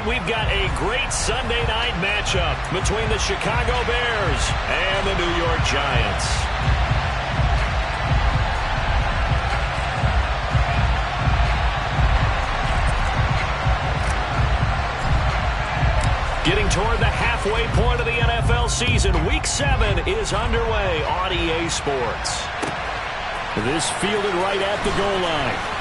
tonight we've got a great Sunday night matchup between the Chicago Bears and the New York Giants. Getting toward the halfway point of the NFL season, Week 7 is underway on EA Sports. This fielded right at the goal line.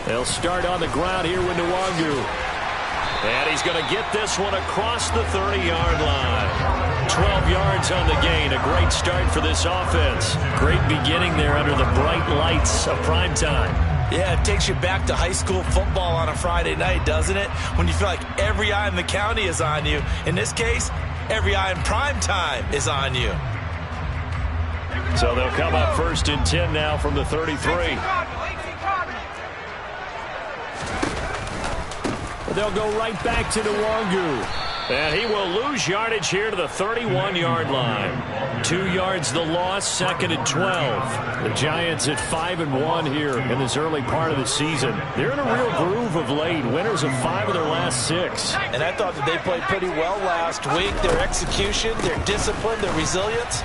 They'll start on the ground here with Nwangu. And he's going to get this one across the 30-yard line. 12 yards on the gain. A great start for this offense. Great beginning there under the bright lights of prime time. Yeah, it takes you back to high school football on a Friday night, doesn't it? When you feel like every eye in the county is on you. In this case, every eye in prime time is on you. So they'll come up 1st and 10 now from the 33. They'll go right back to Nwangu. And he will lose yardage here to the 31-yard line. 2 yards the loss, 2nd and 12. The Giants at 5-1 here in this early part of the season. They're in a real groove of late. Winners of 5 of their last 6. And I thought that they played pretty well last week. Their execution, their discipline, their resilience,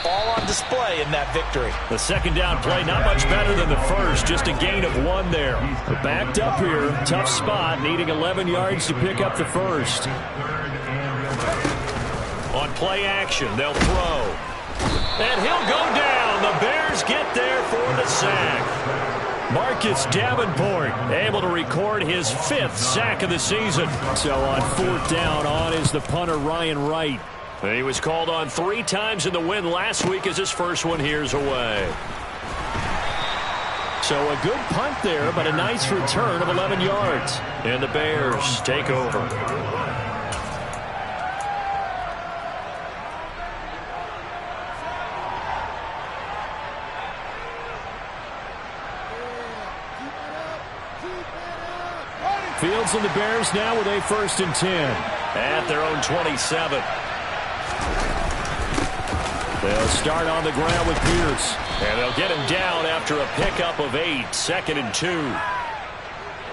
all on display in that victory. The second down play, not much better than the first. Just a gain of 1 there. But backed up here, tough spot, needing 11 yards to pick up the first. On play action, they'll throw. And he'll go down. The Bears get there for the sack. Marcus Davenport able to record his 5th sack of the season. So on 4th down, on is the punter Ryan Wright. And he was called on 3 times in the win last week as his first one here's away. So a good punt there, but a nice return of 11 yards. And the Bears take over. Fields and the Bears now with a 1st and 10 at their own 27. They'll start on the ground with Pierce. And they'll get him down after a pickup of 8. 2nd and 2.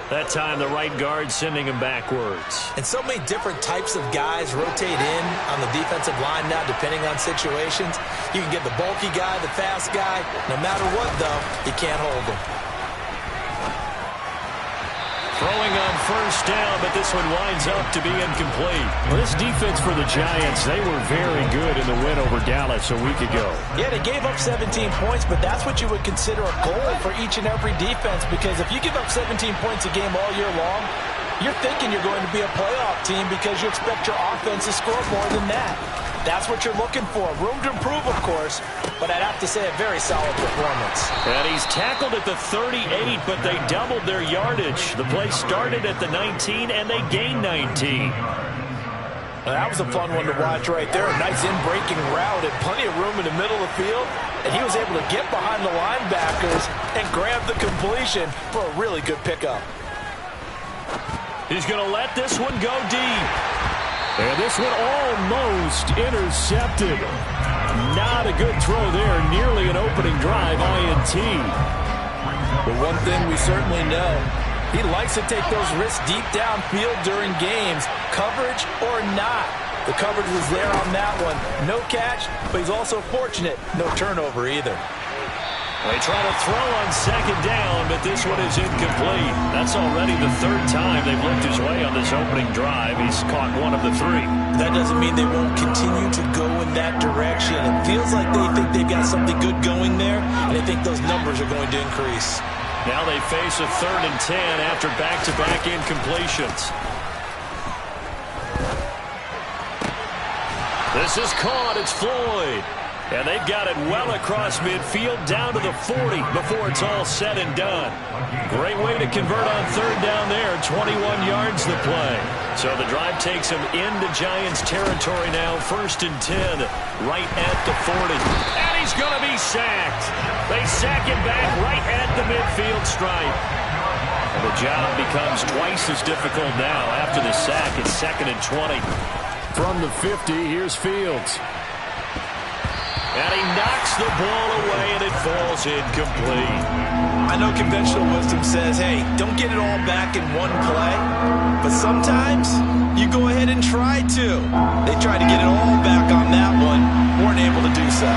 That time the right guard sending him backwards. And so many different types of guys rotate in on the defensive line now depending on situations. You can get the bulky guy, the fast guy. No matter what, though, you can't hold him. Throwing on 1st down, but this one winds up to be incomplete. Well, this defense for the Giants, they were very good in the win over Dallas a week ago. Yeah, they gave up 17 points, but that's what you would consider a goal for each and every defense, because if you give up 17 points a game all year long, you're thinking you're going to be a playoff team because you expect your offense to score more than that. That's what you're looking for. Room to improve, of course, but I'd have to say a very solid performance. And he's tackled at the 38, but they doubled their yardage. The play started at the 19, and they gained 19. Well, that was a fun one to watch right there. A nice in-breaking route and plenty of room in the middle of the field. And he was able to get behind the linebackers and grab the completion for a really good pickup. He's going to let this one go deep. And this one almost intercepted. Not a good throw there. Nearly an opening drive, INT. But one thing we certainly know, he likes to take those risks deep downfield during games, coverage or not. The coverage was there on that one. No catch, but he's also fortunate. No turnover either. They try to throw on 2nd down, but this one is incomplete. That's already the 3rd time they've looked his way on this opening drive. He's caught 1 of the 3. That doesn't mean they won't continue to go in that direction. It feels like they think they've got something good going there, and they think those numbers are going to increase. Now they face a 3rd and 10 after back-to-back incompletions. This is caught. It's Floyd. And they've got it well across midfield down to the 40 before it's all said and done. Great way to convert on third down there. 21 yards the play. So the drive takes them into Giants territory now. 1st and 10 right at the 40. And he's going to be sacked. They sack him back right at the midfield stripe. And the job becomes twice as difficult now after the sack. It's 2nd and 20. From the 50, here's Fields. And he knocks the ball away, and it falls incomplete. I know conventional wisdom says, hey, don't get it all back in one play. But sometimes you go ahead and try to. They tried to get it all back on that one. Weren't able to do so.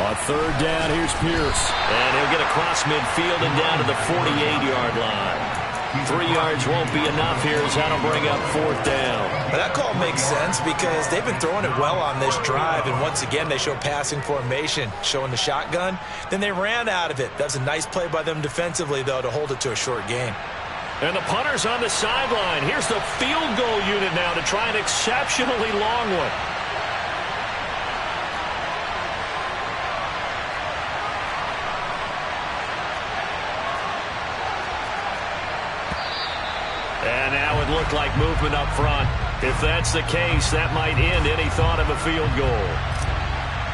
On third down, here's Pierce. And he'll get across midfield and down to the 48-yard line. 3 yards won't be enough here as that'll bring up 4th down. But that call makes sense because they've been throwing it well on this drive, and once again they show passing formation, showing the shotgun. Then they ran out of it. That was a nice play by them defensively, though, to hold it to a short gain. And the punter's on the sideline. Here's the field goal unit now to try an exceptionally long one. And now it looked like movement up front. If that's the case, that might end any thought of a field goal.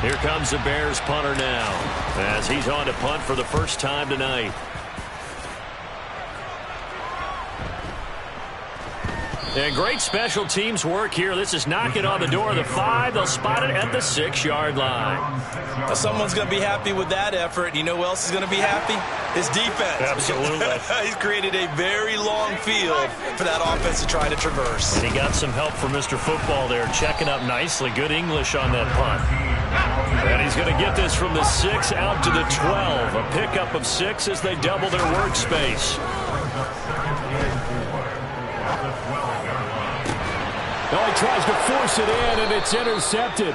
Here comes the Bears punter now as he's on to punt for the first time tonight. And great special teams work here. This is knocking on the door of the 5. They'll spot it at the 6-yard line. Now someone's going to be happy with that effort. You know who else is going to be happy? His defense. Absolutely. He's created a very long field for that offense to try to traverse. And he got some help from Mr. Football there, checking up nicely. Good English on that punt. And he's going to get this from the 6 out to the 12. A pickup of 6 as they double their workspace. Now he tries to force it in, and it's intercepted.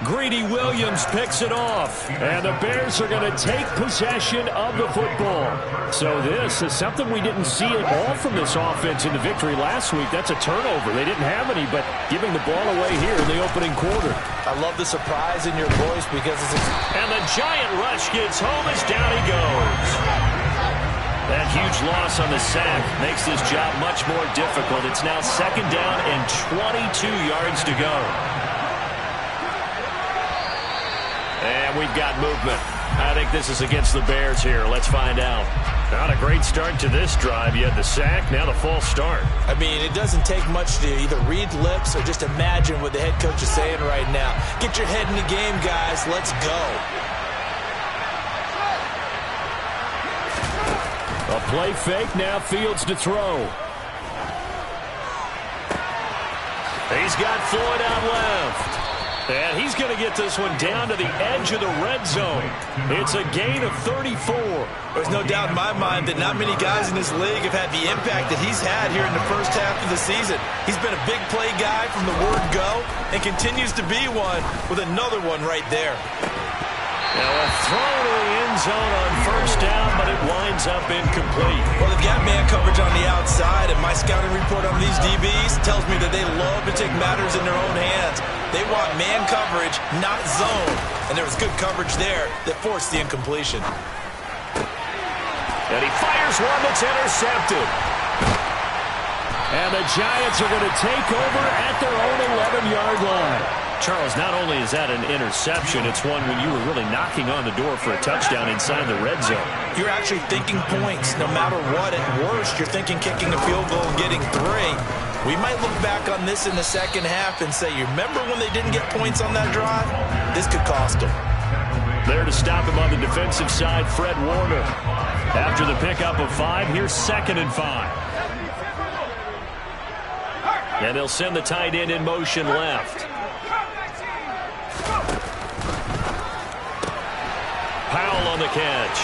Greedy Williams picks it off, and the Bears are going to take possession of the football. So this is something we didn't see at all from this offense in the victory last week. That's a turnover. They didn't have any, but giving the ball away here in the opening quarter. I love the surprise in your voice because it's... And the giant rush gets home as down he goes. That huge loss on the sack makes this job much more difficult. It's now 2nd down and 22 yards to go. And we've got movement. I think this is against the Bears here. Let's find out. Not a great start to this drive. You had the sack, now the false start. I mean, it doesn't take much to either read lips or just imagine what the head coach is saying right now. Get your head in the game, guys. Let's go. A play fake, now Fields to throw. He's got Floyd out left. And he's going to get this one down to the edge of the red zone. It's a gain of 34. There's no doubt in my mind that not many guys in this league have had the impact that he's had here in the first half of the season. He's been a big play guy from the word go and continues to be one with another one right there. Now a throw to the end zone on 1st down, but it winds up incomplete. Well, they've got man coverage on the outside, and my scouting report on these DBs tells me that they love to take matters in their own hands. They want man coverage, not zone. And there was good coverage there that forced the incompletion. And he fires one that's intercepted. And the Giants are going to take over at their own 11-yard line. Charles, not only is that an interception, it's one when you were really knocking on the door for a touchdown inside the red zone. You're actually thinking points no matter what. At worst, you're thinking kicking a field goal and getting 3. We might look back on this in the second half and say, you remember when they didn't get points on that drive? This could cost them. There to stop him on the defensive side, Fred Warner. After the pickup of 5, here's 2nd and 5. And they'll send the tight end in motion left. Powell on the catch.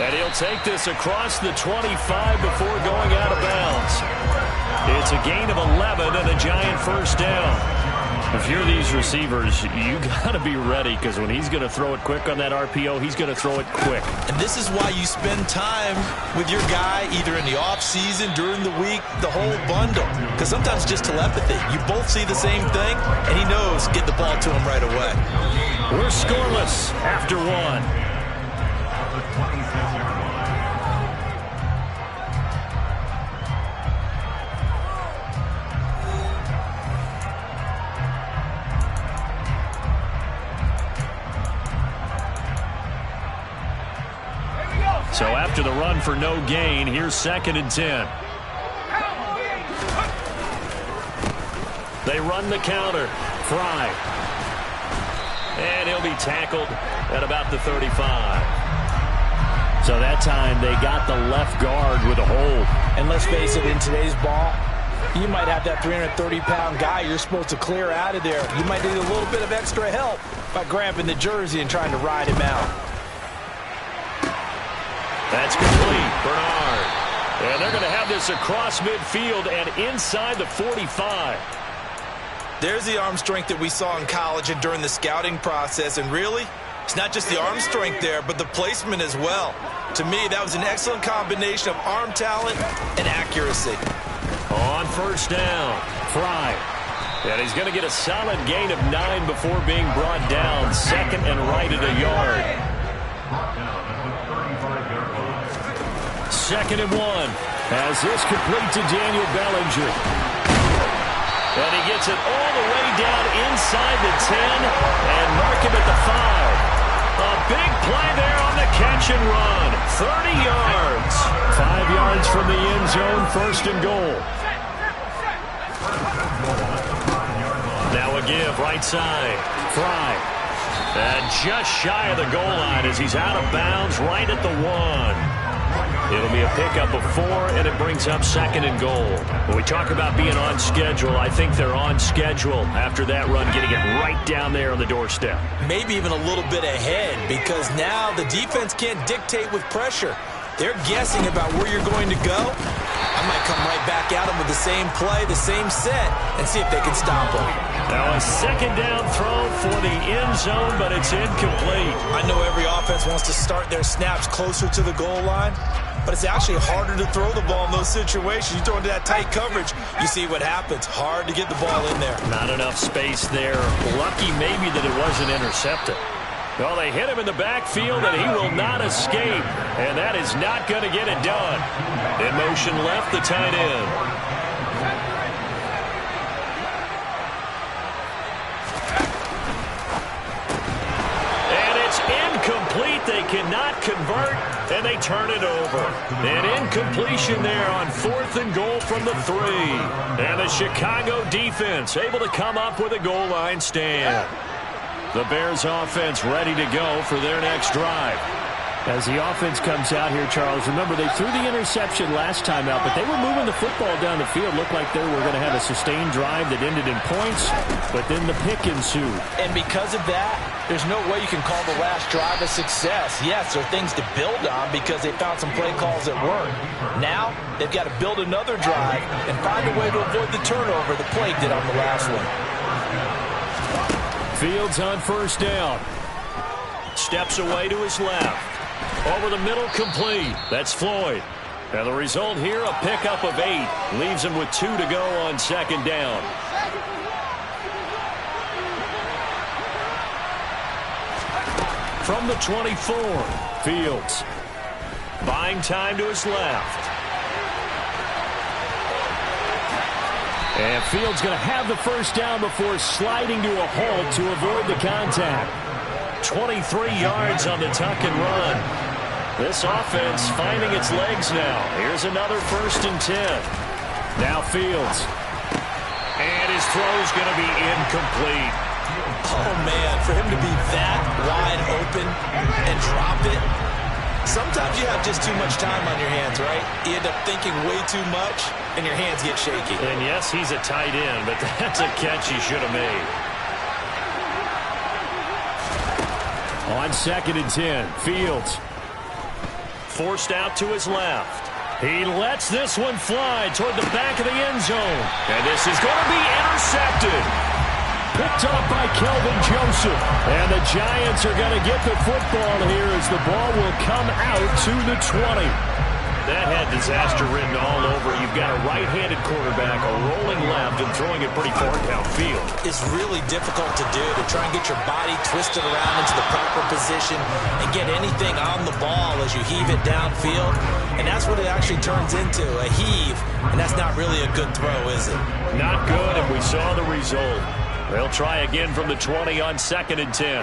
And he'll take this across the 25 before going out of bounds. It's a gain of 11 and a Giant 1st down. If you're these receivers, you got to be ready, because when he's going to throw it quick on that RPO, he's going to throw it quick. And this is why you spend time with your guy, either in the offseason, during the week, the whole bundle. Because sometimes just telepathy. You both see the same thing, and he knows get the ball to him right away. We're scoreless after one. So after the run for no gain, here's 2nd and 10. They run the counter. Fry. And he'll be tackled at about the 35. So that time they got the left guard with a hold. And let's face it, in today's ball, you might have that 330-pound guy you're supposed to clear out of there. You might need a little bit of extra help by grabbing the jersey and trying to ride him out. That's complete. Bernard. And they're going to have this across midfield and inside the 45. There's the arm strength that we saw in college and during the scouting process. And really, it's not just the arm strength there, but the placement as well. To me, that was an excellent combination of arm talent and accuracy. On 1st down, Fry. And he's going to get a solid gain of 9 before being brought down. 2nd and right at a yard. 2nd and 1. As this complete to Daniel Bellinger. And he gets it all the way down inside the 10 and mark him at the 5. A big play there on the catch and run. 30 yards. 5 yards from the end zone, 1st and goal. Now a give, right side. Fry. And just shy of the goal line as he's out of bounds right at the 1. It'll be a pickup of 4, and it brings up 2nd and goal. When we talk about being on schedule, I think they're on schedule after that run, getting it right down there on the doorstep. Maybe even a little bit ahead, because now the defense can't dictate with pressure. They're guessing about where you're going to go. I might come right back at them with the same play, the same set, and see if they can stop them. Now a 2nd down throw for the end zone, but it's incomplete. I know every offense wants to start their snaps closer to the goal line, but it's actually harder to throw the ball in those situations. You throw into that tight coverage, you see what happens. Hard to get the ball in there. Not enough space there. Lucky maybe that it wasn't intercepted. Well, they hit him in the backfield, and he will not escape. And that is not going to get it done. In motion left, the tight end. And it's incomplete. They cannot convert, and they turn it over. An incompletion there on 4th and goal from the 3. And the Chicago defense able to come up with a goal line stand. The Bears offense ready to go for their next drive. As the offense comes out here, Charles, remember they threw the interception last time out, but they were moving the football down the field. Looked like they were going to have a sustained drive that ended in points, but then the pick ensued. And because of that, there's no way you can call the last drive a success. Yes, there are things to build on because they found some play calls that work. Now, they've got to build another drive and find a way to avoid the turnover the plague did on the last one. Fields on 1st down. Steps away to his left. Over the middle, complete. That's Floyd. And the result here, a pickup of 8. Leaves him with 2 to go on 2nd down. From the 24, Fields. Buying time to his left. And Fields going to have the 1st down before sliding to a halt to avoid the contact. 23 yards on the tuck and run. This offense finding its legs now. Here's another 1st and 10. Now Fields. And his throw's going to be incomplete. Oh, man, for him to be that wide open and drop it. Sometimes you have just too much time on your hands, right? You end up thinking way too much, and your hands get shaky. And yes, he's a tight end, but that's a catch he should have made. On 2nd and 10, Fields. Forced out to his left. He lets this one fly toward the back of the end zone. And this is going to be intercepted. picked off by Kelvin Joseph. And the Giants are going to get the football here as the ball will come out to the 20. That had disaster written all over. You've got a right-handed quarterback, a rolling left, and throwing it pretty far downfield. It's really difficult to do, to try and get your body twisted around into the proper position and get anything on the ball as you heave it downfield. And that's what it actually turns into, a heave. And that's not really a good throw, is it? Not good, and we saw the result. They'll try again from the 20 on 2nd and 10.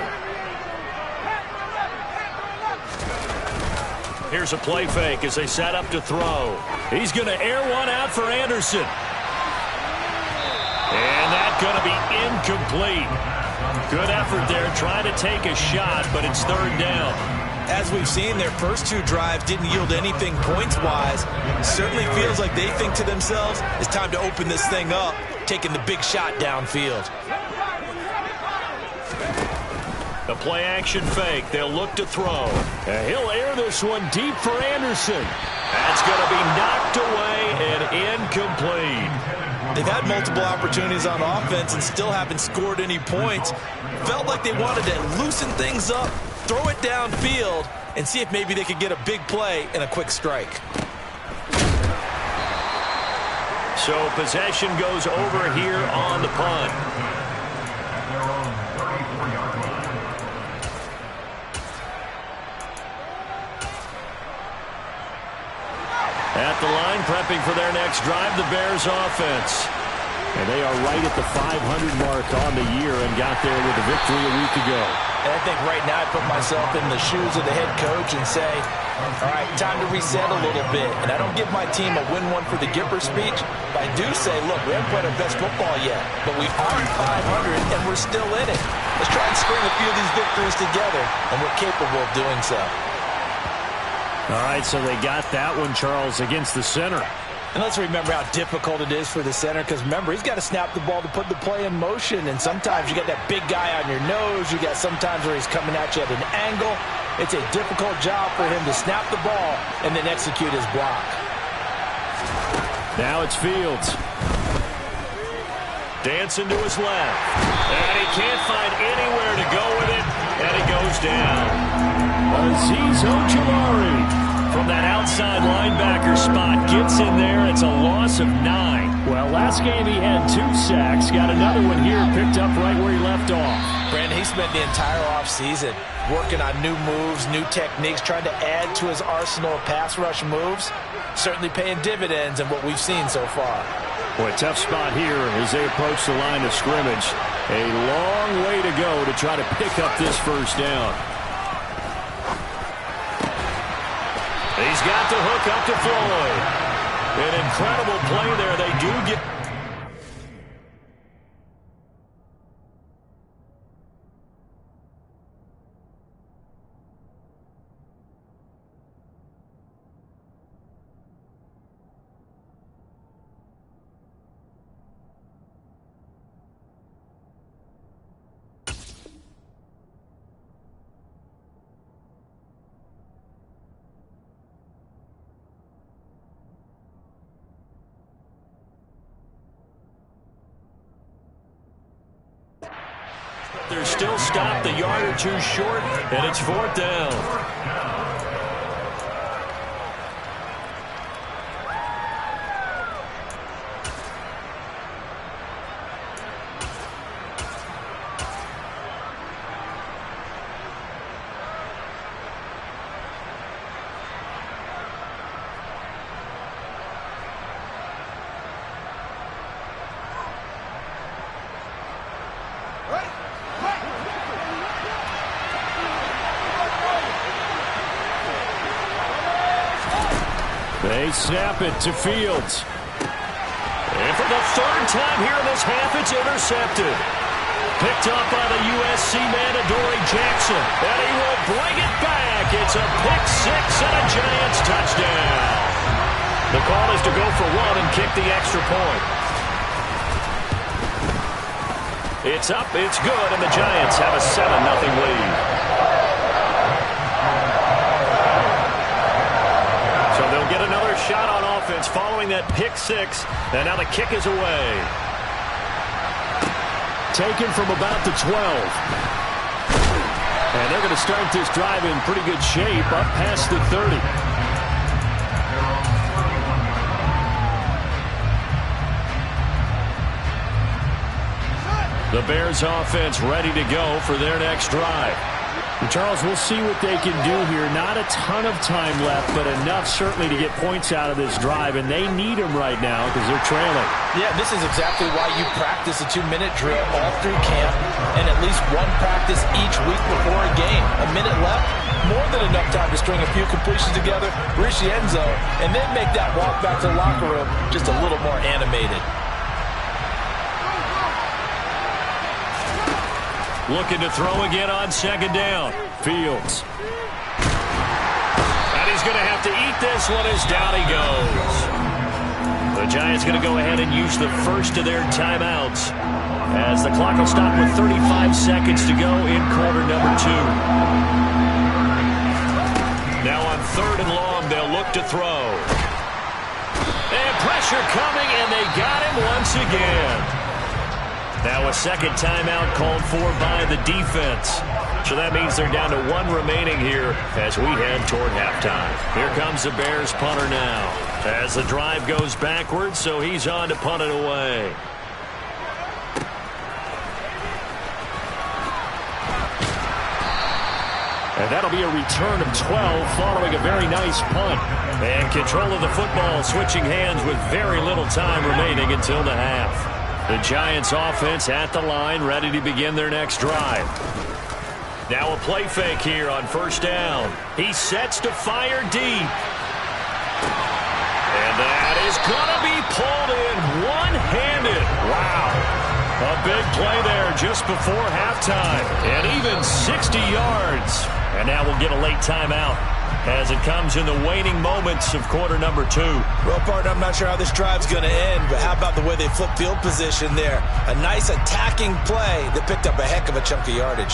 Here's a play fake as they set up to throw. He's going to air one out for Anderson. And that's going to be incomplete. Good effort there trying to take a shot, but it's 3rd down. As we've seen, their first 2 drives didn't yield anything points-wise. Certainly feels like they think to themselves, it's time to open this thing up, taking the big shot downfield. The play-action fake. They'll look to throw. And he'll air this one deep for Anderson. That's going to be knocked away and incomplete. They've had multiple opportunities on offense and still haven't scored any points. Felt like they wanted to loosen things up, throw it downfield, and see if maybe they could get a big play and a quick strike. So possession goes over here on the punt. At the line, prepping for their next drive, the Bears offense. And they are right at the 500 mark on the year and got there with a victory a week ago. And I think right now I put myself in the shoes of the head coach and say, all right, time to reset a little bit. And I don't give my team a win one for the Gipper speech, but I do say, look, we haven't played our best football yet, but we are at 500 and we're still in it. Let's try and string a few of these victories together, and we're capable of doing so. All right, so they got that one, Charles, against the center. And let's remember how difficult it is for the center, because remember, he's got to snap the ball to put the play in motion, and sometimes you got that big guy on your nose. You got sometimes where he's coming at you at an angle. It's a difficult job for him to snap the ball and then execute his block. Now it's Fields. Dancing to his left. And he can't find anywhere to go with it, and he goes down. Azeez Ojulari from that outside linebacker spot gets in there. It's a loss of 9. Well, last game he had 2 sacks. Got another one here picked up right where he left off. Brandon, he spent the entire offseason working on new moves, new techniques, trying to add to his arsenal of pass rush moves. Certainly paying dividends in what we've seen so far. Boy, tough spot here as they approach the line of scrimmage. A long way to go to try to pick up this first down. He's got the hook up to Floyd. An incredible play there. They do get... They're still stopped a yard or 2 short, and it's 4th down. They snap it to Fields. And for the 3rd time here in this half, it's intercepted. Picked up by the USC man, Adoree Jackson. And he will bring it back. It's a pick 6 and a Giants touchdown. The call is to go for 1 and kick the extra point. It's up, it's good, and the Giants have a 7-0 lead. So they'll get another shot on offense following that pick 6, and now the kick is away. taken from about the 12. And they're going to start this drive in pretty good shape up past the 30. The Bears offense ready to go for their next drive. And Charles, we'll see what they can do here. Not a ton of time left, but enough certainly to get points out of this drive, and they need them right now because they're trailing. Yeah, this is exactly why you practice a 2-minute drill all through camp and at least one practice each week before a game. A minute left, more than enough time to string a few completions together, reach the end zone, and then make that walk back to the locker room just a little more animated. Looking to throw again on second down. Fields. And he's going to have to eat this one as down he goes. The Giants going to go ahead and use the first of their timeouts as the clock will stop with 35 seconds to go in quarter number 2. Now on 3rd and long, they'll look to throw. And pressure coming, and they got him once again. Now a second timeout called for by the defense. So that means they're down to 1 remaining here as we head toward halftime. Here comes the Bears punter now as the drive goes backwards, so he's on to punt it away. And that'll be a return of 12 following a very nice punt. And control of the football switching hands with very little time remaining until the half. The Giants offense at the line, ready to begin their next drive. Now a play fake here on 1st down. He sets to fire deep. And that is going to be pulled in one-handed. Wow. A big play there just before halftime. And even 60 yards. And now we'll get a late timeout as it comes in the waning moments of quarter number 2. Well, partner, I'm not sure how this drive's going to end, but how about the way they flip field position there? A nice attacking play that picked up a heck of a chunk of yardage.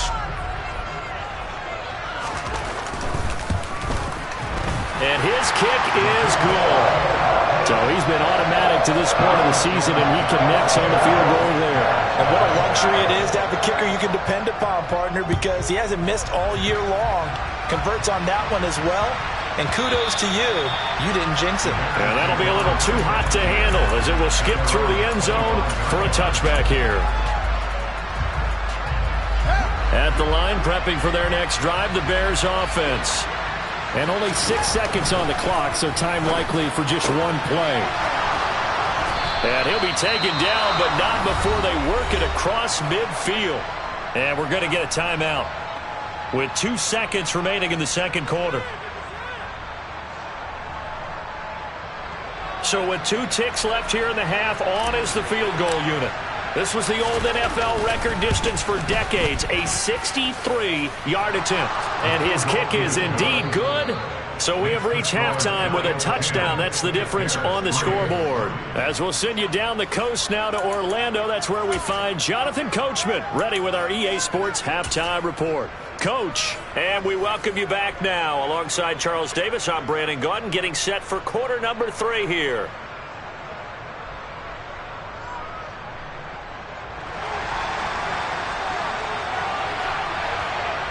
And his kick is good. So he's been automatic to this point of the season, and he connects on the field goal there. And what a luxury it is to have a kicker you can depend upon, partner, because he hasn't missed all year long. Converts on that one as well. And kudos to you. You didn't jinx it. And that'll be a little too hot to handle as it will skip through the end zone for a touchback here. At the line, prepping for their next drive, the Bears offense. And only 6 seconds on the clock, so time likely for just one play. And he'll be taken down, but not before they work it across midfield. And we're going to get a timeout with 2 seconds remaining in the second quarter. So with 2 ticks left here in the half, on is the field goal unit. This was the old NFL record distance for decades, a 63-yard attempt. And his kick is indeed good. So we have reached halftime with a touchdown. That's the difference on the scoreboard. As we'll send you down the coast now to Orlando, that's where we find Jonathan Coachman, ready with our EA Sports Halftime Report. Coach, and we welcome you back now. Alongside Charles Davis, I'm Brandon Gaudin, getting set for quarter number 3 here.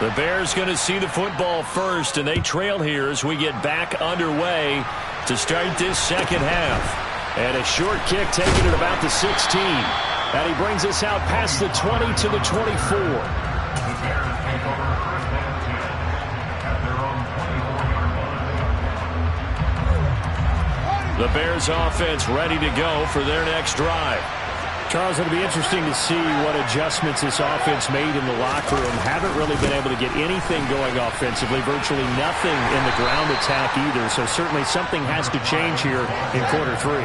The Bears going to see the football first, and they trail here as we get back underway to start this second half. And a short kick taken at about the 16. And he brings us out past the 20 to the 24. The Bears offense ready to go for their next drive. Charles, it'll be interesting to see what adjustments this offense made in the locker room. Haven't really been able to get anything going offensively, virtually nothing in the ground attack either. So certainly something has to change here in quarter 3.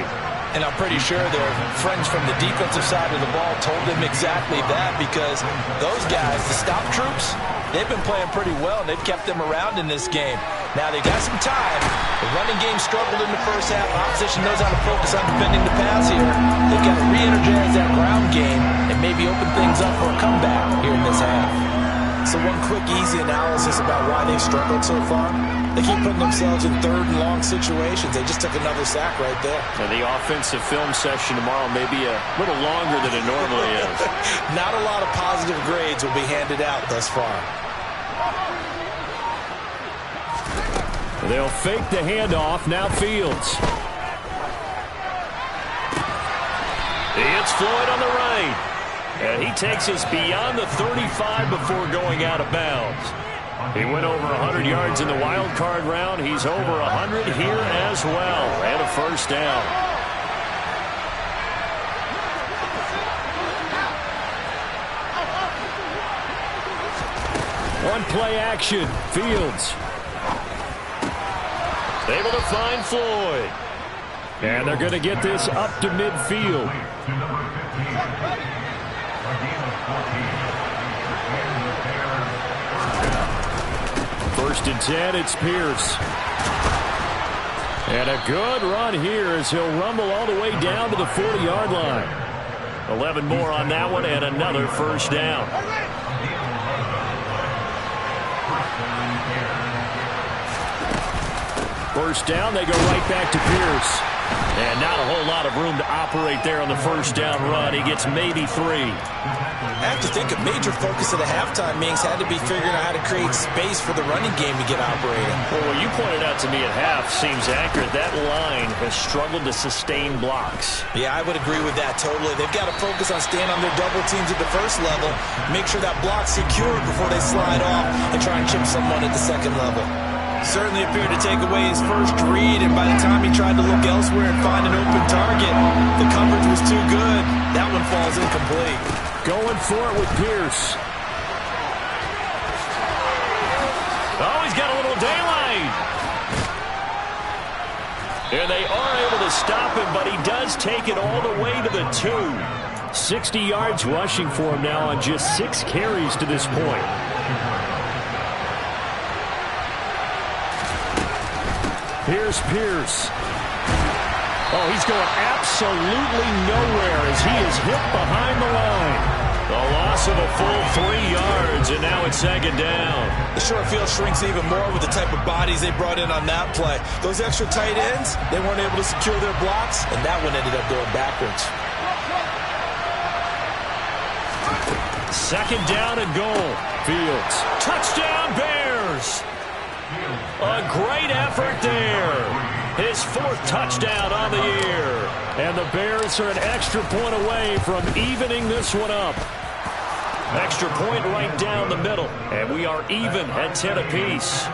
And I'm pretty sure their friends from the defensive side of the ball told them exactly that, because those guys, the stop troops, they've been playing pretty well, and they've kept them around in this game. Now they got some time. The running game struggled in the first half. Opposition knows how to focus on defending the pass here. They've got to re-energize that ground game and maybe open things up for a comeback here in this half. So one quick, easy analysis about why they've struggled so far. They keep putting themselves in third and long situations. They just took another sack right there. And the offensive film session tomorrow may be a little longer than it normally is. Not a lot of positive grades will be handed out thus far. They'll fake the handoff. Now Fields. It's Floyd on the right. And he takes us beyond the 35 before going out of bounds. He went over 100 yards in the wild card round. He's over 100 here as well. And a first down. One play action. Fields. Able to find Floyd. And they're going to get this up to midfield. First and 10, it's Pierce. And a good run here as he'll rumble all the way down to the 40-yard line. 11 more on that one and another first down. First down, they go right back to Pierce. And not a whole lot of room to operate there on the first down run. He gets maybe 3. I have to think a major focus of the halftime meetings had to be figuring out how to create space for the running game to get operating. Well, what you pointed out to me at half seems accurate. That line has struggled to sustain blocks. Yeah, I would agree with that totally. They've got to focus on staying on their double teams at the first level, make sure that block's secure before they slide off and try and chip someone at the second level. Certainly appeared to take away his first read, and by the time he tried to look elsewhere and find an open target, the coverage was too good. That one falls incomplete. Going for it with Pierce. Oh, he's got a little daylight. And they are able to stop him, but he does take it all the way to the 2. 60 yards rushing for him now on just 6 carries to this point. Here's Pierce. Oh, he's going absolutely nowhere as he is hit behind the line. The loss of a full 3 yards, and now it's second down. The short field shrinks even more with the type of bodies they brought in on that play. Those extra tight ends, they weren't able to secure their blocks, and that one ended up going backwards. Second down and goal. Fields. Touchdown, Bears! A great effort there. His 4th touchdown on the year. And the Bears are an extra point away from evening this one up. Extra point right down the middle. And we are even at 10 apiece.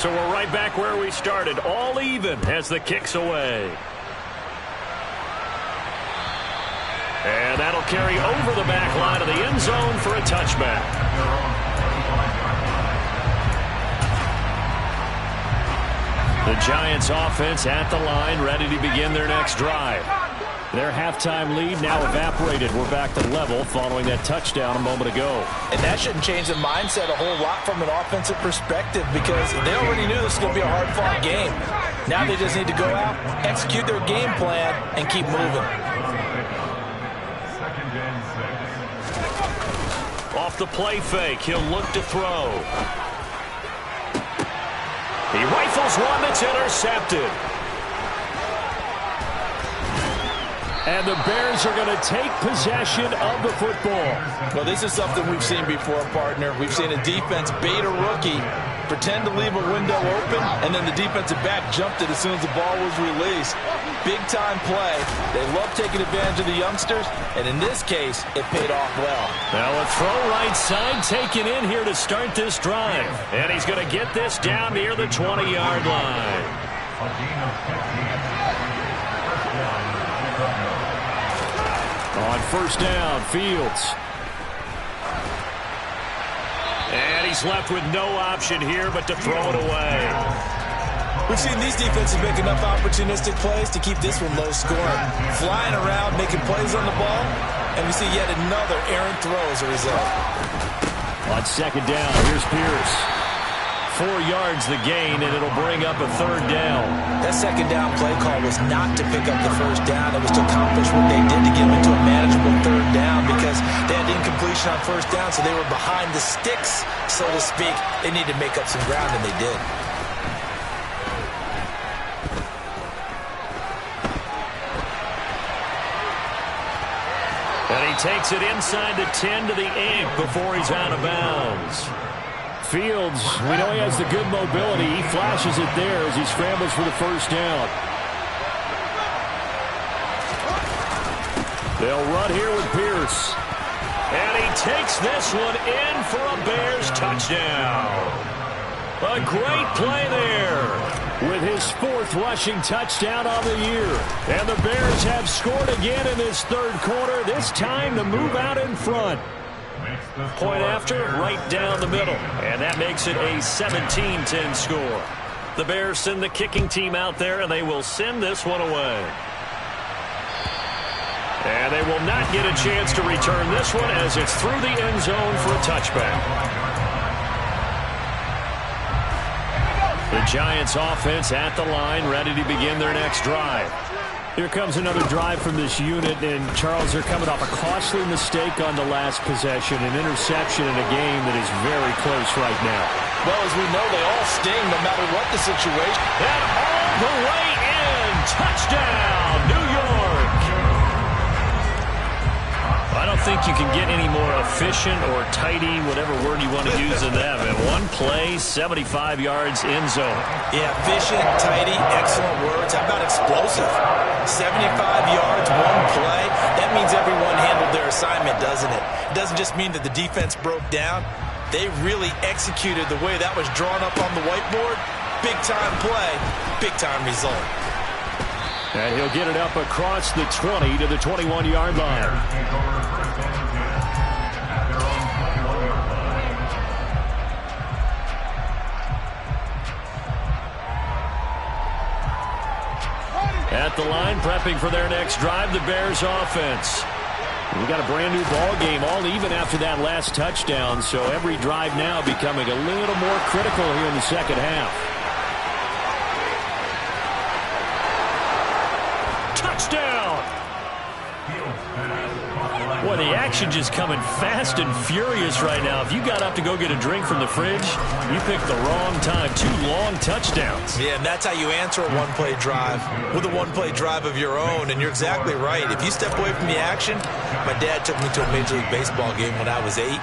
So we're right back where we started. All even as the kick's away. And that'll carry over the back line of the end zone for a touchback. The Giants offense at the line, ready to begin their next drive. Their halftime lead now evaporated. We're back to level following that touchdown a moment ago. And that shouldn't change the mindset a whole lot from an offensive perspective because they already knew this was going to be a hard-fought game. Now they just need to go out, execute their game plan, and keep moving. Off the play fake, he'll look to throw. He rifles one that's intercepted. And the Bears are going to take possession of the football. Well, this is something we've seen before, partner. We've seen a defense bait a rookie, pretend to leave a window open, and then the defensive back jumped it as soon as the ball was released. Big-time play. They love taking advantage of the youngsters, and in this case, it paid off well. Now a throw right side taken in here to start this drive. And he's going to get this down near the 20-yard line. On first down, Fields. And he's left with no option here but to throw it away. We've seen these defenses make enough opportunistic plays to keep this one low scoring. Flying around, making plays on the ball, and we see yet another errant throw as a result. On second down, here's Pierce. 4 yards the gain, and it'll bring up a 3rd down. That 2nd down play call was not to pick up the 1st down. It was to accomplish what they did to get them into a manageable 3rd down because they had incompletion on 1st down, so they were behind the sticks, so to speak. They needed to make up some ground, and they did. And he takes it inside the 10 to the 8 before he's out of bounds. Fields, we know he has the good mobility. He flashes it there as he scrambles for the 1st down. They'll run here with Pierce. And he takes this one in for a Bears touchdown. A great play there. With his 4th rushing touchdown on the year. And the Bears have scored again in this 3rd quarter, this time to move out in front. Point after, right down the middle. And that makes it a 17-10 score. The Bears send the kicking team out there, and they will send this one away. And they will not get a chance to return this one as it's through the end zone for a touchback. The Giants offense at the line, ready to begin their next drive. Here comes another drive from this unit, and Charles, they're coming off a costly mistake on the last possession, an interception in a game that is very close right now. Well, as we know, they all sting no matter what the situation. And all the way in, touchdown, New York! I don't think you can get any more efficient or tidy, whatever word you want to use in that. In one play, 75 yards in zone. Yeah, efficient, tidy, excellent words. How about explosive? 75 yards, one play. That means everyone handled their assignment, doesn't it? It doesn't just mean that the defense broke down. They really executed the way that was drawn up on the whiteboard. Big-time play, big-time result. And he'll get it up across the 20 to the 21-yard line. At the line, prepping for their next drive, the Bears offense. We got a brand new ball game, all even after that last touchdown, so every drive now becoming a little more critical here in the 2nd half. Touchdown! Boy, the action just coming fast and furious right now. If you got up to go get a drink from the fridge, you picked the wrong time. 2 long touchdowns. Yeah, and that's how you answer a one-play drive with a one-play drive of your own. And you're exactly right. If you step away from the action, my dad took me to a Major League Baseball game when I was 8.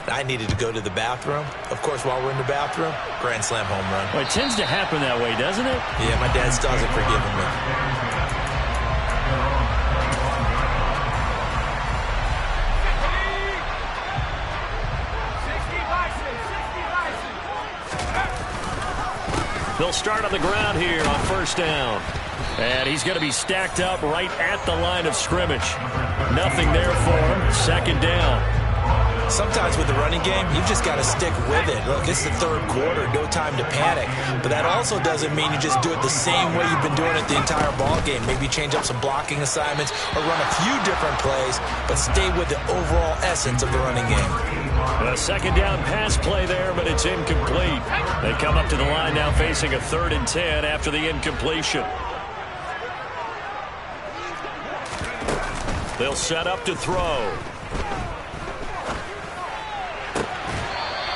I needed to go to the bathroom. Of course, while we're in the bathroom, grand slam home run. Well, it tends to happen that way, doesn't it? Yeah, my dad still hasn't forgiven me. They'll start on the ground here on 1st down. And he's going to be stacked up right at the line of scrimmage. Nothing there for him. 2nd down. Sometimes with the running game, you've just got to stick with it. Look, it's the 3rd quarter, no time to panic. But that also doesn't mean you just do it the same way you've been doing it the entire ball game. Maybe change up some blocking assignments or run a few different plays, but stay with the overall essence of the running game. A 2nd down pass play there, but it's incomplete. They come up to the line now facing a 3rd and 10 after the incompletion. They'll set up to throw.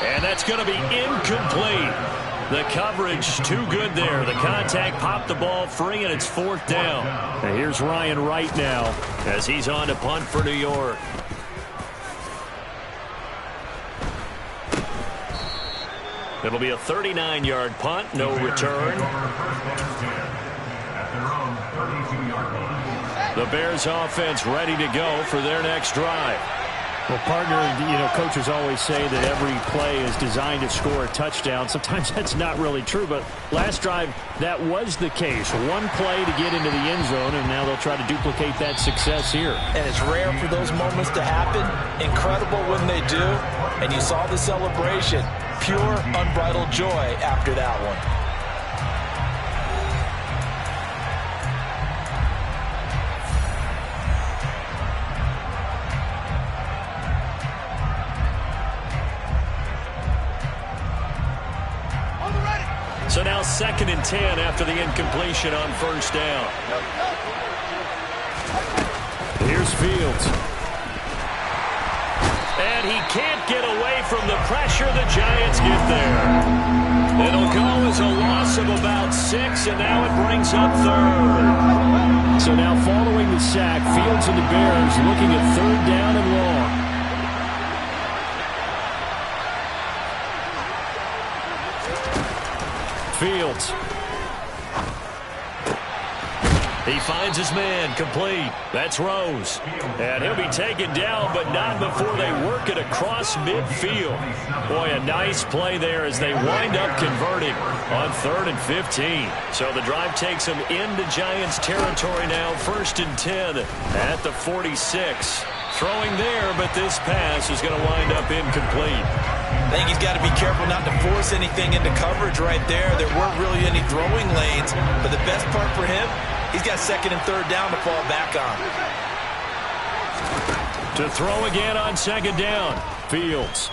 And that's going to be incomplete. The coverage too good there. The contact popped the ball free, and it's 4th down. And here's Ryan Wright now as he's on to punt for New York. It'll be a 39-yard punt, no return. The Bears offense ready to go for their next drive. Well, partner, coaches always say that every play is designed to score a touchdown. Sometimes that's not really true, but last drive, that was the case. One play to get into the end zone, and now they'll try to duplicate that success here. And it's rare for those moments to happen. Incredible when they do. And you saw the celebration. Pure, unbridled joy after that one. 2nd and 10 after the incompletion on 1st down. Here's Fields. And he can't get away from the pressure. The Giants get there. It'll go as a loss of about 6, and now it brings up 3rd. So now following the sack, Fields and the Bears looking at 3rd down and long. Fields. He finds his man, complete. That's Rose. And he'll be taken down, but not before they work it across midfield. Boy, a nice play there as they wind up converting on 3rd and 15. So the drive takes them into Giants territory now, 1st and 10 at the 46. Throwing there, but this pass is going to wind up incomplete. I think he's got to be careful not to force anything into coverage right there. There weren't really any throwing lanes, but the best part for him, he's got 2nd and 3rd down to fall back on. To throw again on 2nd down. Fields.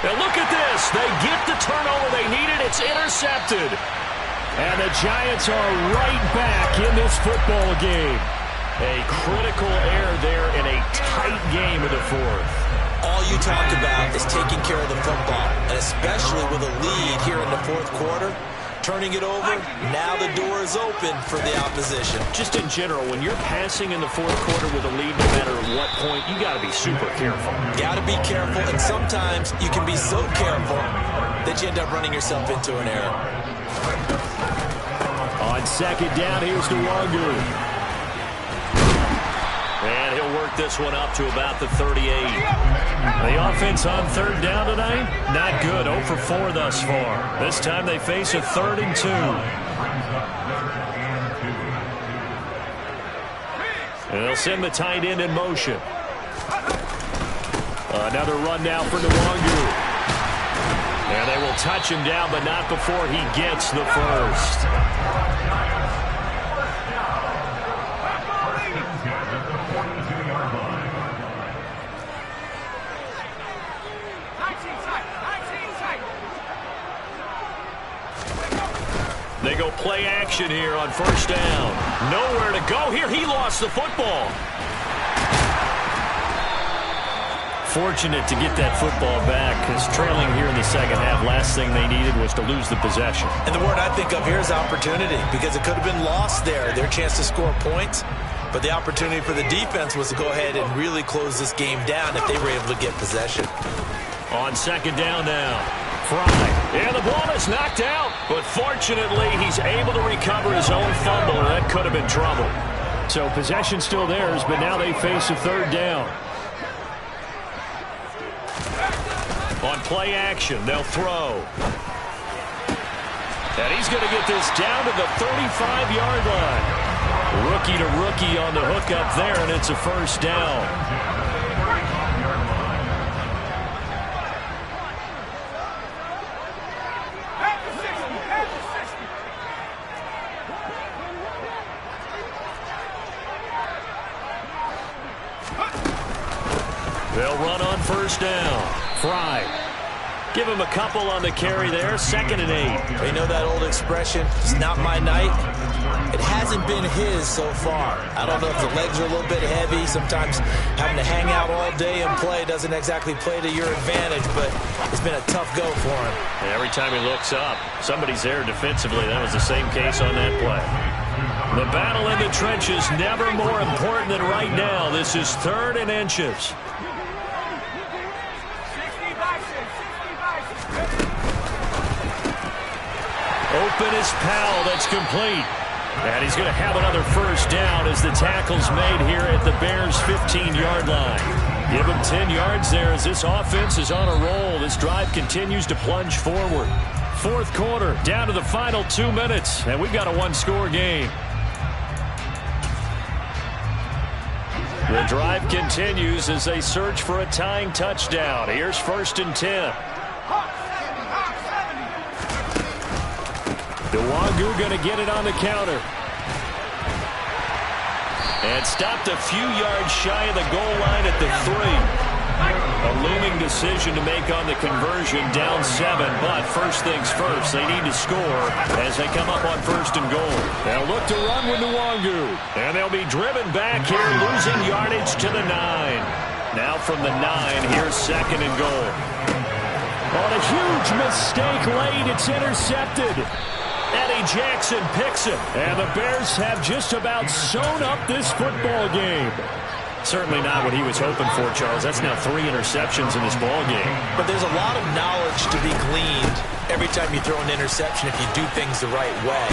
And look at this. They get the turnover they needed. It's intercepted. And the Giants are right back in this football game. A critical error there in a tight game in the 4th. All you talk about is taking care of the football, and especially with a lead here in the 4th quarter. Turning it over, now the door is open for the opposition. Just in general, when you're passing in the 4th quarter with a lead, no matter what point, you got to be super careful. Got to be careful, and sometimes you can be so careful that you end up running yourself into an error. On 2nd down, here's Nwangu. And he'll work this one up to about the 38. The offense on 3rd down tonight, not good. 0 for 4 thus far. This time they face a 3rd and 2. And they'll send the tight end in motion. Another run now for Nwangu. And they will touch him down, but not before he gets the 1st. They go play action here on 1st down. Nowhere to go here. He lost the football. Fortunate to get that football back, because trailing here in the 2nd half, last thing they needed was to lose the possession. And the word I think of here is opportunity, because it could have been lost there, their chance to score points. But the opportunity for the defense was to go ahead and really close this game down if they were able to get possession. On 2nd down now. Fry. And the ball is knocked out. But fortunately, he's able to recover his own fumble. That could have been trouble. So possession still theirs, but now they face a 3rd down. On play action, they'll throw. And he's going to get this down to the 35-yard line. Rookie to rookie on the hook up there, and it's a 1st down. They'll run on 1st down. Fry. Give him a couple on the carry there. 2nd and 8. You know that old expression, it's not my night? It hasn't been his so far. I don't know if the legs are a little bit heavy. Sometimes having to hang out all day and play doesn't exactly play to your advantage, but it's been a tough go for him. And every time he looks up, somebody's there defensively. That was the same case on that play. The battle in the trenches, never more important than right now. This is 3rd and inches. Open is Powell. That's complete. And he's going to have another 1st down as the tackle's made here at the Bears' 15-yard line. Give him 10 yards there as this offense is on a roll. This drive continues to plunge forward. 4th quarter, down to the final 2 minutes, and we've got a 1-score game. The drive continues as they search for a tying touchdown. Here's 1st and 10. Nwangu going to get it on the counter. And stopped a few yards shy of the goal line at the 3. A looming decision to make on the conversion, down 7, but first things first, they need to score as they come up on 1st and goal. They'll look to run with Nwangu, and they'll be driven back here, losing yardage to the 9. Now from the 9, here's 2nd and goal. On a huge mistake late, it's intercepted. Eddie Jackson picks it, and the Bears have just about sewn up this football game. Certainly not what he was hoping for, Charles. That's now 3 interceptions in this ball game. But there's a lot of knowledge to be gleaned every time you throw an interception if you do things the right way.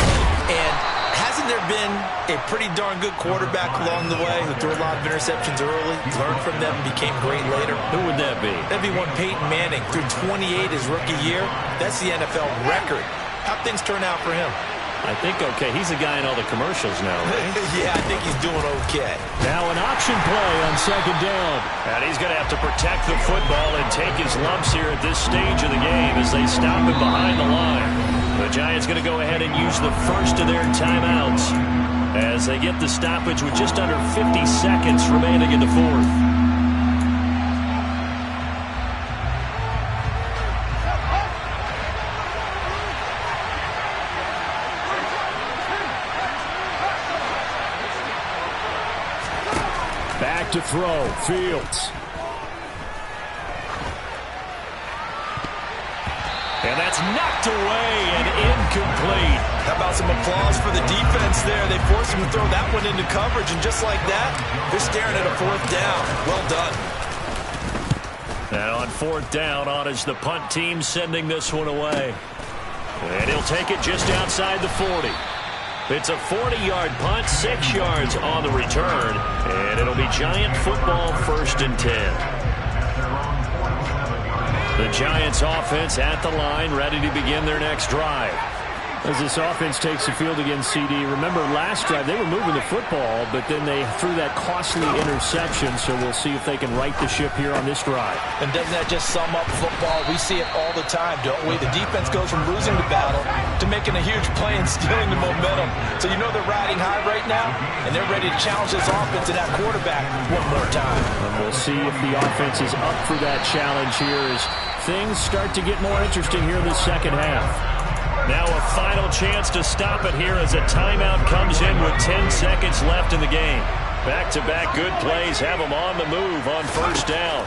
And hasn't there been a pretty darn good quarterback along the way who threw a lot of interceptions early, learned from them, became great later? Who would that be? That'd be one Peyton Manning. Threw 28 his rookie year. That's the NFL record. How'd things turn out for him? I think okay. He's a guy in all the commercials now, right? Yeah, I think he's doing okay. Now an option play on 2nd down. And he's going to have to protect the football and take his lumps here at this stage of the game as they stop him behind the line. The Giants going to go ahead and use the first of their timeouts as they get the stoppage with just under 50 seconds remaining in the 4th. Back to throw, Fields. And that's knocked away and incomplete. How about some applause for the defense there? They forced him to throw that one into coverage, and just like that, they're staring at a 4th down. Well done. Now on 4th down, on is the punt team sending this one away. And he'll take it just outside the 40. It's a 40-yard punt, 6 yards on the return, and it'll be Giant football 1st and 10. The Giants offense at the line, ready to begin their next drive. As this offense takes the field against CD, remember last drive they were moving the football, but then they threw that costly interception, so we'll see if they can right the ship here on this drive. And doesn't that just sum up football? We see it all the time, don't we? The defense goes from losing the battle to making a huge play and stealing the momentum. So you know they're riding high right now, and they're ready to challenge this offense and that quarterback one more time. And we'll see if the offense is up for that challenge here as things start to get more interesting here in the 2nd half. Now a final chance to stop it here as a timeout comes in with 10 seconds left in the game. Back-to-back good plays have him on the move on 1st down.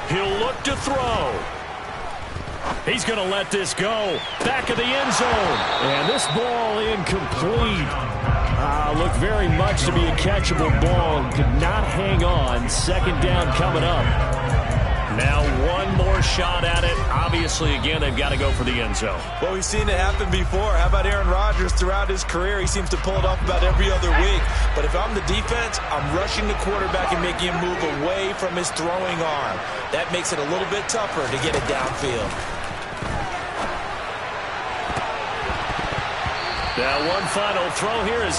He'll look to throw. He's going to let this go. Back of the end zone. And this ball incomplete. Looked very much to be a catchable ball. Could not hang on. 2nd down coming up. Now one more shot at it. Obviously, again, they've got to go for the end zone. Well, we've seen it happen before. How about Aaron Rodgers throughout his career? He seems to pull it off about every other week. But if I'm the defense, I'm rushing the quarterback and making him move away from his throwing arm. That makes it a little bit tougher to get it downfield. Now one final throw here is